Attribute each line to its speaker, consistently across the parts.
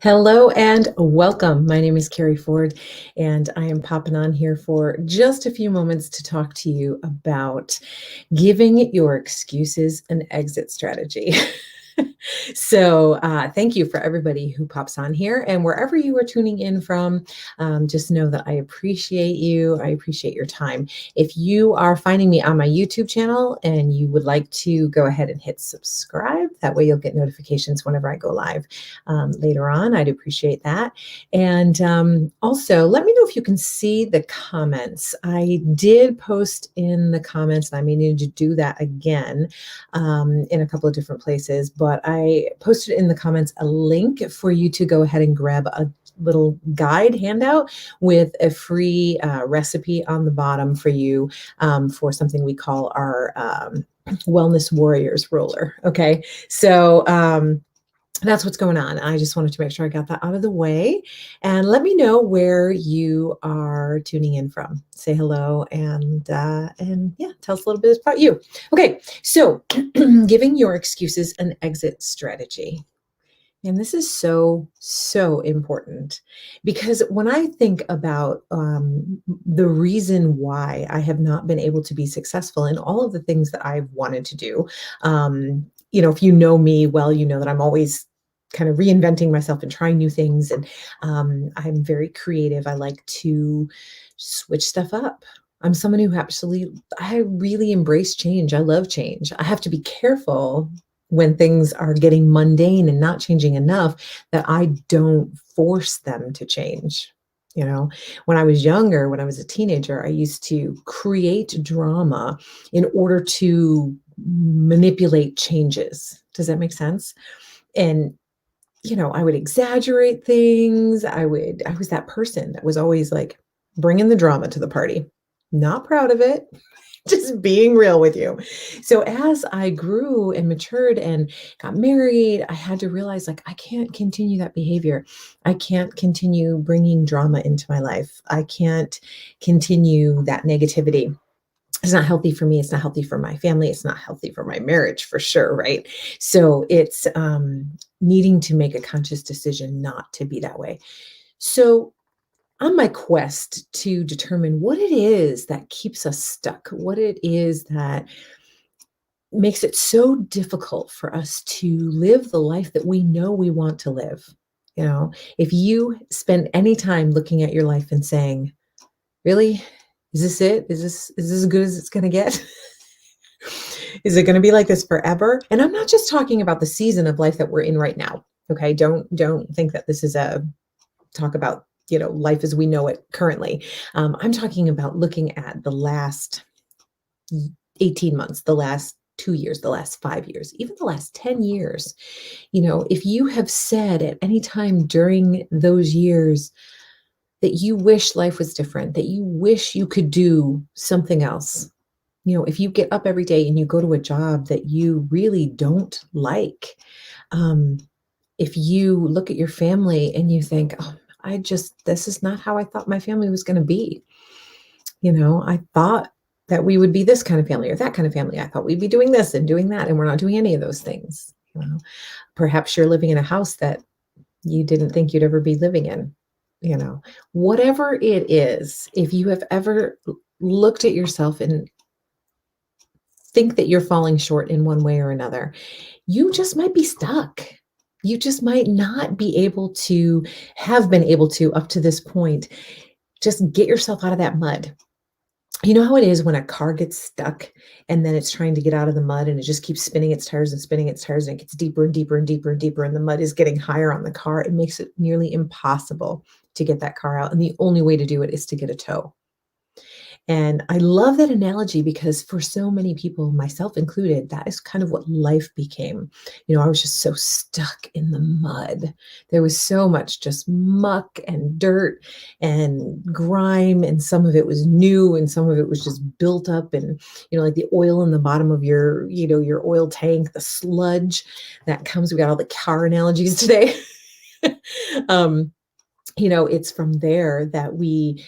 Speaker 1: Hello and welcome. My name is Carrie Ford, and I am popping on here for just a few moments to talk to you about giving your excuses an exit strategy. Thank you for everybody who pops on here. And wherever you are tuning in from, just know that I appreciate you. I appreciate your time. If you are finding me on my YouTube channel and you would like to go ahead and hit subscribe, that way you'll get notifications whenever I go live later on. I'd appreciate that. And also, let me know if you can see the comments. I did post in the comments, and I may need to do that again in a couple of different places, but I posted in the comments a link for you to go ahead and grab a little guide handout with a free recipe on the bottom for you for something we call our Wellness Warriors roller. Okay, that's what's going on. I just wanted to make sure I got that out of the way. And let me know where you are tuning in from. Say hello and yeah, tell us a little bit about you. Okay, so giving your excuses an exit strategy. And this is so important because when I think about the reason why I have not been able to be successful in all of the things that I've wanted to do, if you know me well, you know that I'm always kind of reinventing myself and trying new things. And I'm very creative. I like to switch stuff up. I'm someone who I really embrace change. I love change. I have to be careful when things are getting mundane and not changing enough that I don't force them to change. When I was younger, when I was a teenager, I used to create drama in order to manipulate changes. Does that make sense? And I would exaggerate things. I was that person that was always like bringing the drama to the party. Not proud of it, just being real with you. So as I grew and matured and got married, I had to realize like I can't continue that behavior. I can't continue bringing drama into my life. I can't continue that negativity. It's not healthy for me. It's not healthy for my family. It's not healthy for my marriage for sure, right? So it's needing to make a conscious decision not to be that way. So on my quest to determine what it is that keeps us stuck, what it is that makes it so difficult for us to live the life that we know we want to live. If you spend any time looking at your life and saying, really, is this it? Is this as good as it's going to get? Is it going to be like this forever? And I'm not just talking about the season of life that we're in right now. Okay. Don't think that this is a talk about, life as we know it currently. I'm talking about looking at the last 18 months, the last 2 years, the last 5 years, even the last 10 years. If you have said at any time during those years that you wish life was different, that you wish you could do something else. If you get up every day and you go to a job that you really don't like, if you look at your family and you think, oh, this is not how I thought my family was going to be. I thought that we would be this kind of family or that kind of family. I thought we'd be doing this and doing that, and we're not doing any of those things. Perhaps you're living in a house that you didn't think you'd ever be living in. Whatever it is, if you have ever looked at yourself and think that you're falling short in one way or another, you just might be stuck. You just might not be able to have been able to up to this point, just get yourself out of that mud. You know how it is when a car gets stuck and then it's trying to get out of the mud and it just keeps spinning its tires and spinning its tires and it gets deeper and deeper and deeper and deeper and the mud is getting higher on the car. It makes it nearly impossible to get that car out. And the only way to do it is to get a tow. And I love that analogy because for so many people, myself included, that is kind of what life became. I was just so stuck in the mud. There was so much just muck and dirt and grime, and some of it was new and some of it was just built up and, like the oil in the bottom of your oil tank, the sludge that comes. We got all the car analogies today. It's from there that we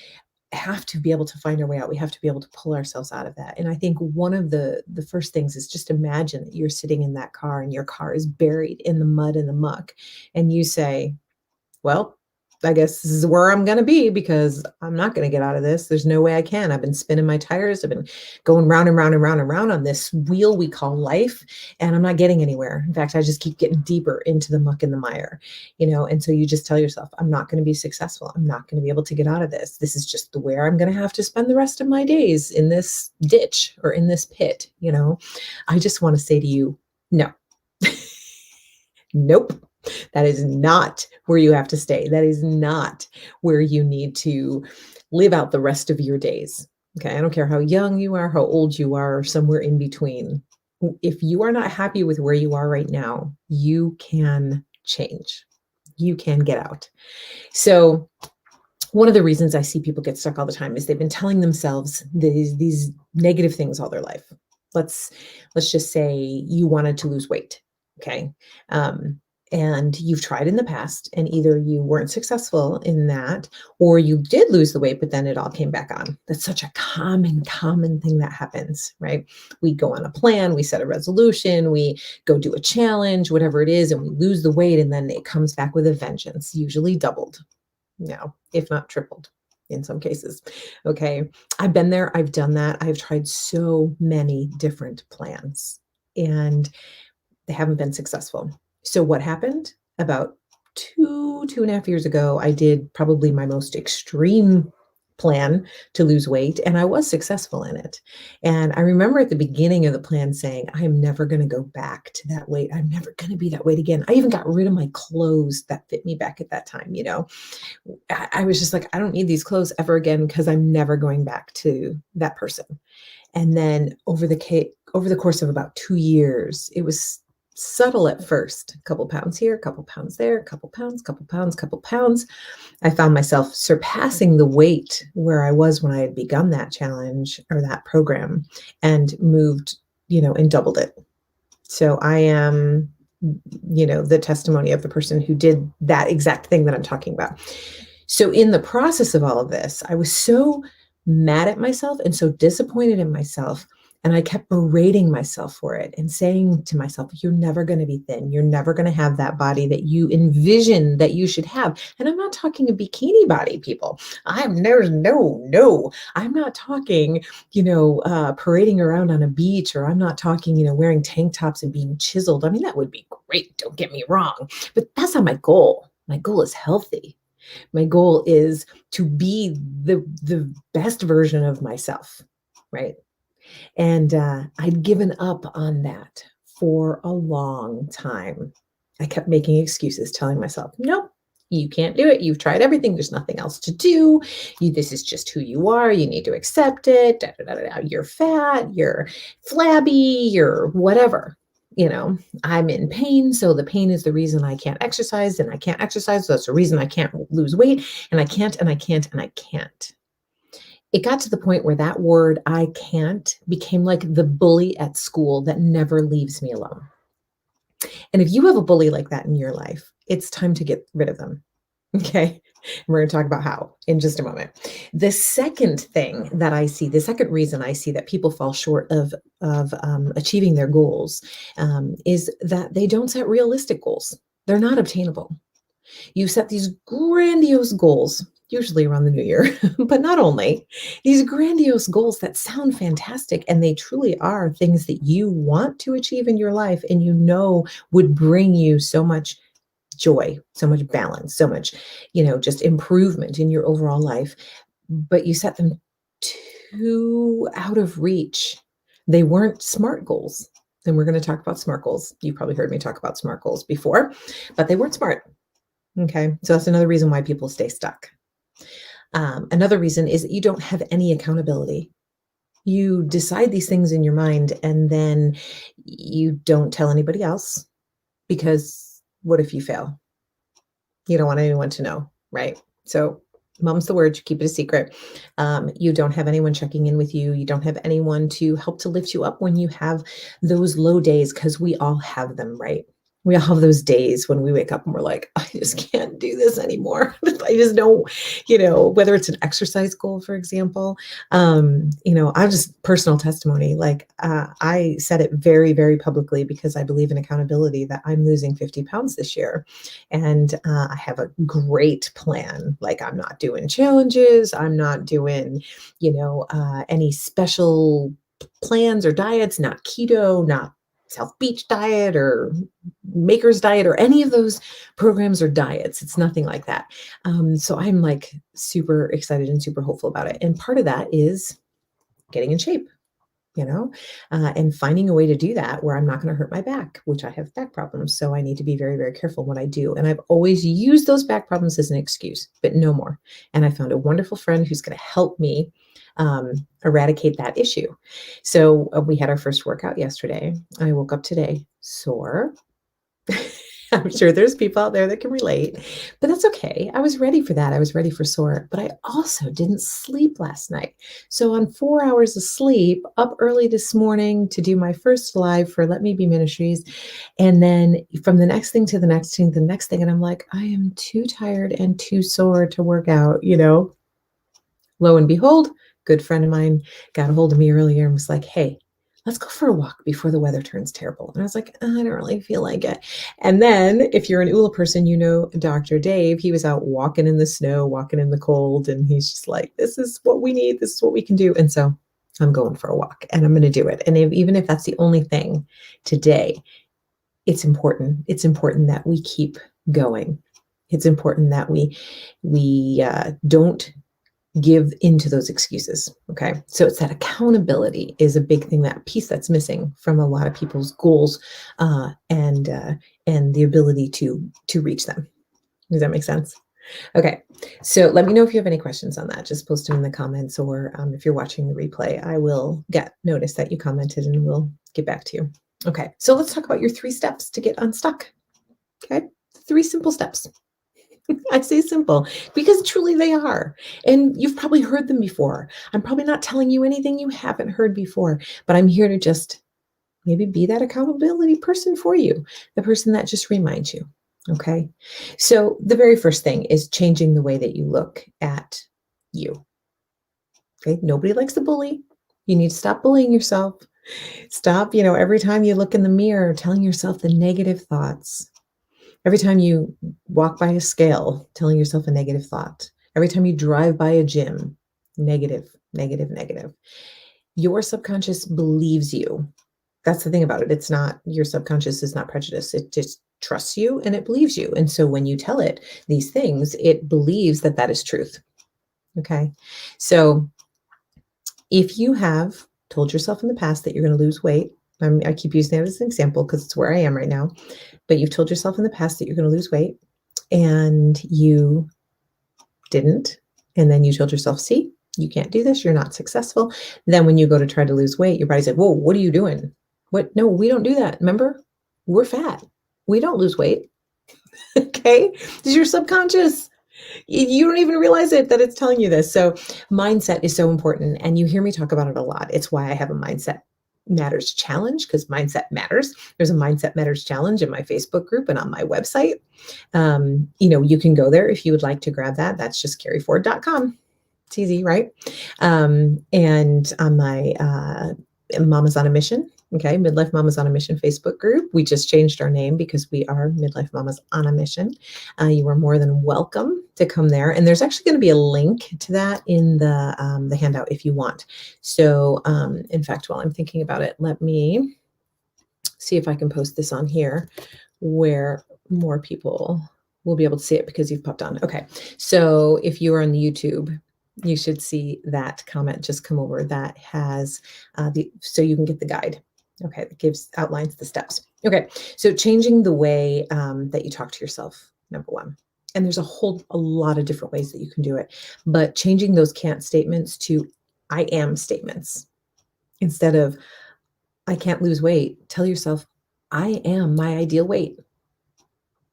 Speaker 1: have to be able to find our way out. We have to be able to pull ourselves out of that. And I think one of the first things is just imagine that you're sitting in that car and your car is buried in the mud and the muck. And you say, well, I guess this is where I'm going to be because I'm not going to get out of this. There's no way I can. I've been spinning my tires. I've been going round and round and round and round on this wheel we call life, and I'm not getting anywhere. In fact, I just keep getting deeper into the muck and the mire, and so you just tell yourself, I'm not going to be successful. I'm not going to be able to get out of this. This is just the where I'm going to have to spend the rest of my days, in this ditch or in this pit. I just want to say to you, no. Nope. That is not where you have to stay. That is not where you need to live out the rest of your days. Okay. I don't care how young you are, how old you are, or somewhere in between. If you are not happy with where you are right now, you can change. You can get out. So, one of the reasons I see people get stuck all the time is they've been telling themselves these negative things all their life. Let's just say you wanted to lose weight. Okay. And you've tried in the past, and either you weren't successful in that, or you did lose the weight, but then it all came back on. That's such a common thing that happens, right? We go on a plan, we set a resolution, we go do a challenge, whatever it is, and we lose the weight, and then it comes back with a vengeance, usually doubled, if not tripled in some cases. Okay. I've been there. I've done that. I've tried so many different plans, and they haven't been successful. So what happened? About 2.5 years ago, I did probably my most extreme plan to lose weight, and I was successful in it. And I remember at the beginning of the plan saying, I am never going to go back to that weight. I'm never going to be that weight again. I even got rid of my clothes that fit me back at that time. I was just like, I don't need these clothes ever again because I'm never going back to that person. And then over the course of about 2 years, it was subtle at first, a couple pounds here, a couple pounds there, a couple pounds, couple pounds. I found myself surpassing the weight where I was when I had begun that challenge or that program, and moved, and doubled it. So I am, the testimony of the person who did that exact thing that I'm talking about. So in the process of all of this, I was so mad at myself and so disappointed in myself. And I kept berating myself for it and saying to myself, you're never going to be thin. You're never going to have that body that you envision that you should have. And I'm not talking a bikini body, people. No. I'm not talking, parading around on a beach, or I'm not talking, wearing tank tops and being chiseled. I mean, that would be great. Don't get me wrong. But that's not my goal. My goal is healthy. My goal is to be the best version of myself, right? And I'd given up on that for a long time. I kept making excuses, telling myself, nope, you can't do it. You've tried everything. There's nothing else to do. This is just who you are. You need to accept it. You're fat. You're flabby. You're whatever. I'm in pain. So the pain is the reason I can't exercise, and I can't exercise. So that's the reason I can't lose weight, and I can't, and I can't, and I can't. It got to the point where that word, I can't, became like the bully at school that never leaves me alone. And if you have a bully like that in your life, it's time to get rid of them. Okay. And we're going to talk about how in just a moment. The second thing that I see, the second reason I see that people fall short of achieving their goals is that they don't set realistic goals. They're not obtainable. You set these grandiose goals, usually around the new year, but not only, these grandiose goals that sound fantastic, and they truly are things that you want to achieve in your life and would bring you so much joy, so much balance, so much, just improvement in your overall life. But you set them too out of reach. They weren't SMART goals. And we're going to talk about SMART goals. You probably heard me talk about SMART goals before, but they weren't SMART. Okay. So that's another reason why people stay stuck. Another reason is that you don't have any accountability. You decide these things in your mind, and then you don't tell anybody else, because what if you fail? You don't want anyone to know, right? So mum's the word, you keep it a secret. You don't have anyone checking in with you. You don't have anyone to help to lift you up when you have those low days, because we all have them, right? We all have those days when we wake up and we're like, I just can't do this anymore. I just don't, whether it's an exercise goal, for example. I'm just personal testimony. Like I said it very, very publicly because I believe in accountability that I'm losing 50 pounds this year. And I have a great plan. Like I'm not doing challenges. I'm not doing, any special plans or diets, not keto, not South Beach diet or Maker's diet or any of those programs or diets. It's nothing like that. So I'm like super excited and super hopeful about it. And part of that is getting in shape, and finding a way to do that where I'm not going to hurt my back, which I have back problems. So I need to be very, very careful when I do. And I've always used those back problems as an excuse, but no more. And I found a wonderful friend who's going to help me eradicate that issue. So we had our first workout yesterday. I woke up today sore. I'm sure there's people out there that can relate, but that's okay. I was ready for that. I was ready for sore, but I also didn't sleep last night. So on 4 hours of sleep, up early this morning to do my first live for Let Me Be Ministries. And then from the next thing to the next thing, and I'm like, I am too tired and too sore to work out, Lo and behold, good friend of mine got a hold of me earlier and was like, hey, let's go for a walk before the weather turns terrible. And I was like, I don't really feel like it. And then if you're an ULA person, Dr. Dave, he was out walking in the snow, walking in the cold. And he's just like, this is what we need. This is what we can do. And so I'm going for a walk and I'm going to do it. And even if that's the only thing today, it's important. It's important that we keep going. It's important that we don't give into those excuses. Okay. So it's that accountability is a big thing, that piece that's missing from a lot of people's goals, and the ability to reach them. Does that make sense? Okay. So let me know if you have any questions on that. Just post them in the comments, or if you're watching the replay, I will get notice that you commented and we'll get back to you. Okay. So let's talk about your 3 steps to get unstuck. Okay. 3 simple steps. I say simple because truly they are. And you've probably heard them before. I'm probably not telling you anything you haven't heard before, but I'm here to just maybe be that accountability person for you, the person that just reminds you. Okay. So the very first thing is changing the way that you look at you. Okay. Nobody likes a bully. You need to stop bullying yourself. Stop, every time you look in the mirror, telling yourself the negative thoughts. Every time you walk by a scale, telling yourself a negative thought. Every time you drive by a gym, negative, negative, negative. Your subconscious believes you. That's the thing about it. It's not, your subconscious is not prejudiced. It just trusts you and it believes you. And so when you tell it these things, it believes that that is truth. Okay. So if you have told yourself in the past that you're going to lose weight, I keep using that as an example because it's where I am right now. But you've told yourself in the past that you're going to lose weight and you didn't. And then you told yourself, see, you can't do this. You're not successful. Then when you go to try to lose weight, your body's like, whoa, what are you doing? What? No, we don't do that. Remember, we're fat. We don't lose weight. Okay. This is your subconscious. You don't even realize it that it's telling you this. So mindset is so important. And you hear me talk about it a lot. It's why I have a Mindset Matters challenge, because mindset matters. There's a Mindset Matters challenge in my Facebook group and on my website. You can go there if you would like to grab that. That's just carrieford.com. It's easy, right? And on my Mamas on a Mission, okay, Midlife Mamas on a Mission Facebook group. We just changed our name because we are Midlife Mamas on a Mission. You are more than welcome to come there. And there's actually going to be a link to that in the handout if you want. So in fact, while I'm thinking about it, let me see if I can post this on here where more people will be able to see it because you've popped on. Okay. So if you are on the YouTube, you should see that comment just come over that has so you can get the guide. Okay, that outlines the steps. Okay, so changing the way that you talk to yourself, number 1. And there's a lot of different ways that you can do it, but changing those can't statements to I am statements. Instead of I can't lose weight, tell yourself I am my ideal weight.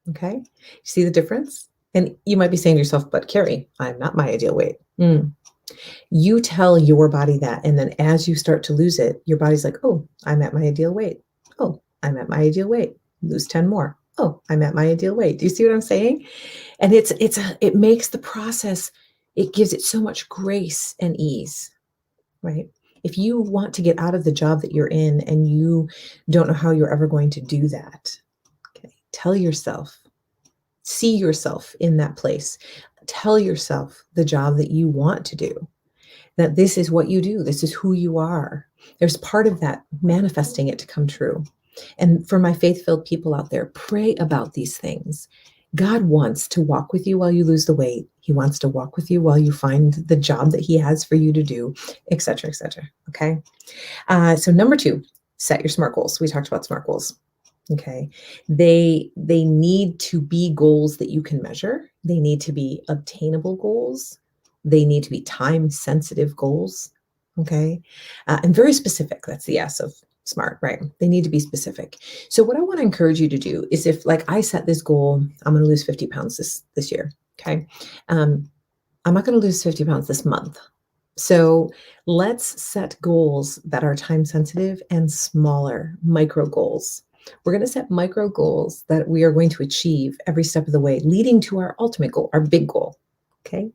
Speaker 1: Okay, see the difference? And you might be saying to yourself, but Carrie, I'm not my ideal weight. You tell your body that. And then as you start to lose it, your body's like, oh, I'm at my ideal weight. Oh, I'm at my ideal weight. Lose 10 more. oh, I'm at my ideal weight. Do you see what I'm saying? And it makes the process, it gives it so much grace and ease, right? If you want to get out of the job that you're in and you don't know how you're ever going to do that, okay, tell yourself, see yourself in that place. Tell yourself the job that you want to do, that this is what you do, this is who you are. There's part of that manifesting it to come true. And for my faith filled people out there, pray about these things. God wants to walk with you while you lose the weight. He wants to walk with you while you find the job that He has for you to do, et cetera, et cetera. Okay. So number 2, set your SMART goals. We talked about SMART goals. Okay. They need to be goals that you can measure. They need to be obtainable goals. They need to be time sensitive goals. Okay. And very specific. That's the S of SMART, right? They need to be specific. So what I want to encourage you to do is, if like I set this goal, I'm going to lose 50 pounds this year. Okay. I'm not going to lose 50 pounds this month. So let's set goals that are time sensitive and smaller, micro goals. We're going to set micro goals that we are going to achieve every step of the way, leading to our ultimate goal, our big goal. Okay.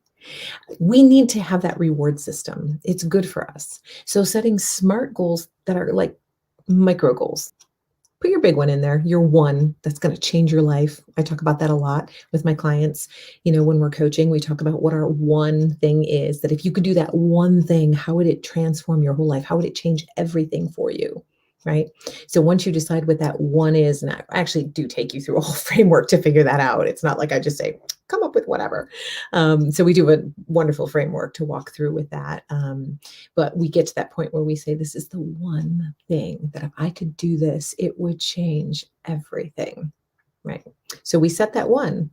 Speaker 1: We need to have that reward system. It's good for us. So setting SMART goals that are like micro goals. Put your big one in there, your one that's going to change your life. I talk about that a lot with my clients. When we're coaching, we talk about what our one thing is, that if you could do that one thing, how would it transform your whole life? How would it change everything for you? Right? So once you decide what that one is, and I actually do take you through a whole framework to figure that out. It's not like I just say, come up with whatever. So we do a wonderful framework to walk through with that. But we get to that point where we say, this is the one thing that if I could do this, it would change everything, right? So we set that one.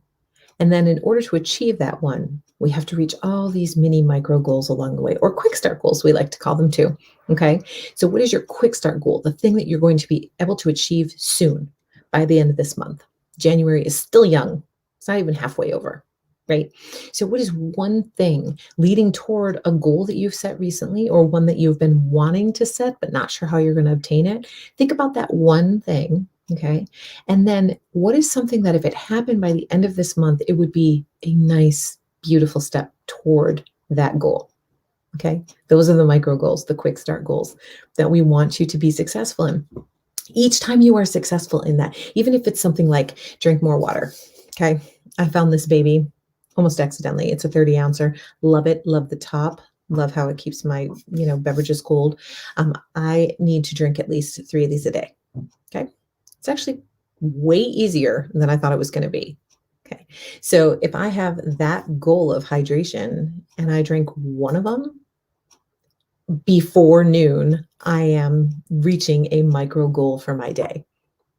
Speaker 1: And then in order to achieve that one, we have to reach all these mini micro goals along the way, or quick start goals, we like to call them too. Okay. So what is your quick start goal? The thing that you're going to be able to achieve soon, by the end of this month. January is still young. It's not even halfway over, right? So what is one thing leading toward a goal that you've set recently, or one that you've been wanting to set, but not sure how you're going to obtain it? Think about that one thing. Okay. And then what is something that if it happened by the end of this month, it would be a nice, beautiful step toward that goal. Okay. Those are the micro goals, the quick start goals that we want you to be successful in. Each time you are successful in that, even if it's something like drink more water. Okay. I found this baby almost accidentally. It's a 30 ouncer. Love it. Love the top. Love how it keeps my, beverages cold. I need to drink at least 3 of these a day. Okay. It's actually way easier than I thought it was going to be. Okay. So if I have that goal of hydration and I drink one of them before noon, I am reaching a micro goal for my day.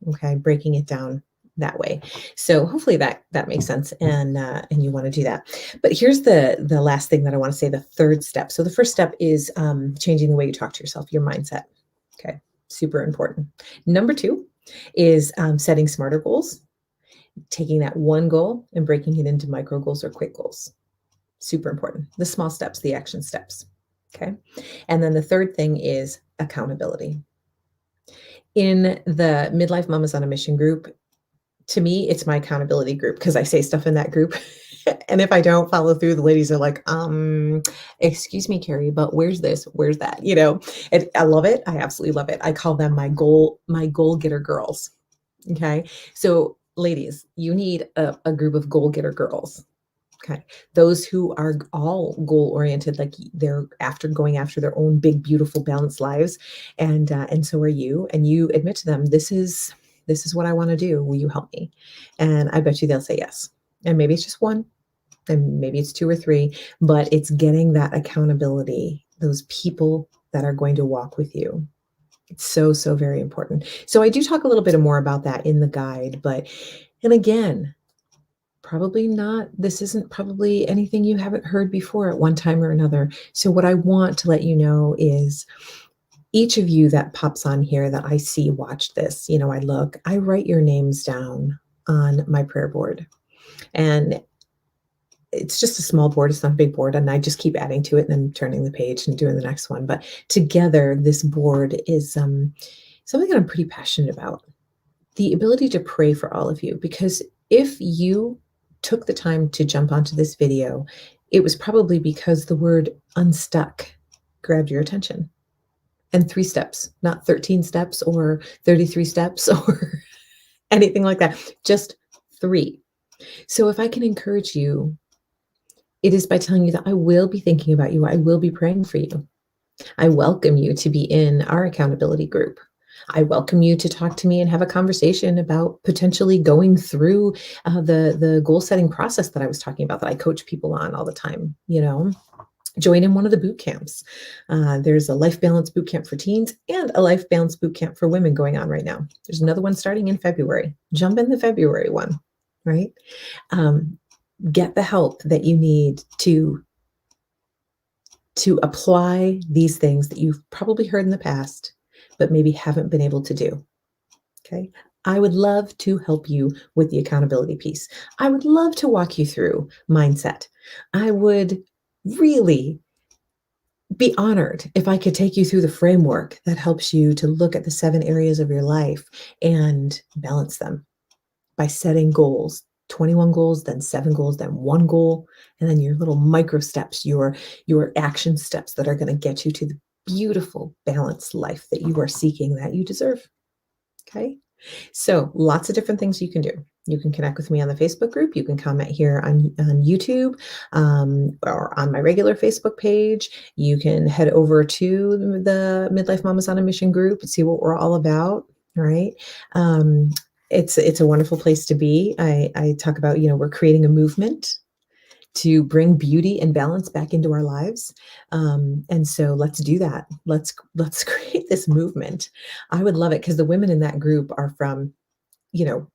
Speaker 1: Okay. Breaking it down that way. So hopefully that makes sense. And you want to do that. But here's the last thing that I want to say, the third step. So the first step is changing the way you talk to yourself, your mindset. Okay. Super important. Number 2 is setting smarter goals, taking that one goal and breaking it into micro goals or quick goals. Super important. The small steps, the action steps. Okay. And then the third thing is accountability. In the Midlife Mamas on a Mission group, to me, it's my accountability group, because I say stuff in that group. And if I don't follow through, the ladies are like, excuse me, Carrie, but where's this? Where's that? And I love it. I absolutely love it. I call them my goal getter girls. Okay. So ladies, you need a group of goal getter girls. Okay. Those who are all goal oriented, like they're going after their own big, beautiful, balanced lives. And so are you, and you admit to them, this is what I want to do. Will you help me? And I bet you they'll say yes. And maybe it's just one, and maybe it's 2 or 3, but it's getting that accountability, those people that are going to walk with you. It's so, so very important. So I do talk a little bit more about that in the guide, and again, this isn't probably anything you haven't heard before at one time or another. So what I want to let you know is, each of you that pops on here that I see watch this, I write your names down on my prayer board, and it's just a small board. It's not a big board. And I just keep adding to it and then turning the page and doing the next one. But together, this board is something that I'm pretty passionate about. the ability to pray for all of you, because if you took the time to jump onto this video, it was probably because the word unstuck grabbed your attention. And 3 steps, not 13 steps or 33 steps or anything like that, just 3. So if I can encourage you, it is by telling you that I will be thinking about you. I will be praying for you. I welcome you to be in our accountability group. I welcome you to talk to me and have a conversation about potentially going through the goal setting process that I was talking about, that I coach people on all the time. Join in one of the boot camps. There's a life balance boot camp for teens and a life balance boot camp for women going on right now. There's another one starting in February. Jump in the February one, right? Get the help that you need to apply these things that you've probably heard in the past, but maybe haven't been able to do. Okay. I would love to help you with the accountability piece. I would love to walk you through mindset. I would really be honored if I could take you through the framework that helps you to look at the 7 areas of your life and balance them by setting goals. 21 goals, then 7 goals, then 1 goal, and then your little micro steps, your action steps that are going to get you to the beautiful balanced life that you are seeking, that you deserve. Okay. So lots of different things you can do. You can connect with me on the Facebook group. You can comment here on YouTube, or on my regular Facebook page. You can head over to the Midlife Mamas on a Mission group and see what we're all about. All right. It's a wonderful place to be. I talk about, we're creating a movement to bring beauty and balance back into our lives. And so let's do that. Let's create this movement. I would love it, because the women in that group are from,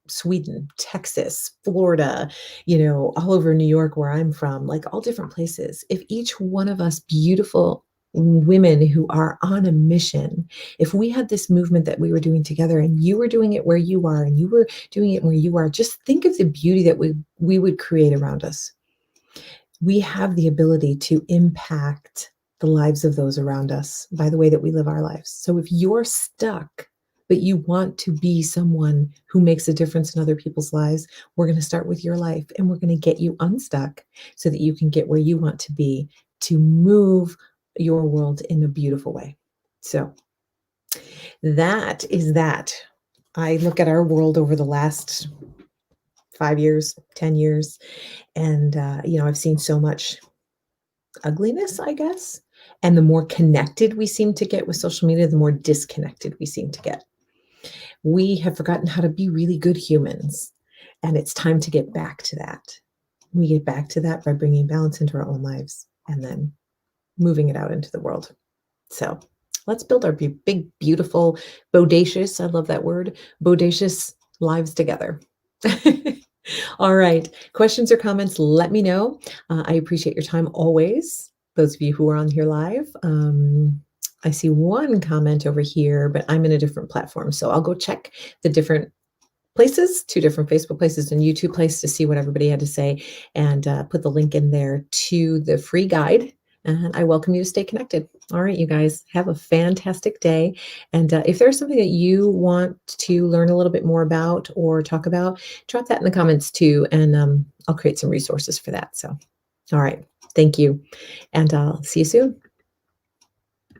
Speaker 1: Sweden, Texas, Florida, all over New York, where I'm from, like all different places. If each one of us beautiful women who are on a mission, if we had this movement that we were doing together, and you were doing it where you are, and you were doing it where you are, just think of the beauty that we would create around us. We have the ability to impact the lives of those around us by the way that we live our lives. So if you're stuck, but you want to be someone who makes a difference in other people's lives, we're going to start with your life, and we're going to get you unstuck so that you can get where you want to be, to move your world in a beautiful way. So that is that. I look at our world over the last 5 years, 10 years, and, I've seen so much ugliness, I guess. And the more connected we seem to get with social media, the more disconnected we seem to get. We have forgotten how to be really good humans, and it's time to get back to that. We get back to that by bringing balance into our own lives and then moving it out into the world. So let's build our big, beautiful, bodacious, I love that word, bodacious lives together. All right. Questions or comments, let me know. I appreciate your time always. Those of you who are on here live. I see one comment over here, but I'm in a different platform. So I'll go check the different places, 2 different Facebook places and YouTube place, to see what everybody had to say, and put the link in there to the free guide. And I welcome you to stay connected. All right, you guys, have a fantastic day. And if there's something that you want to learn a little bit more about or talk about, drop that in the comments too, and I'll create some resources for that. So, all right, thank you, and I'll see you soon.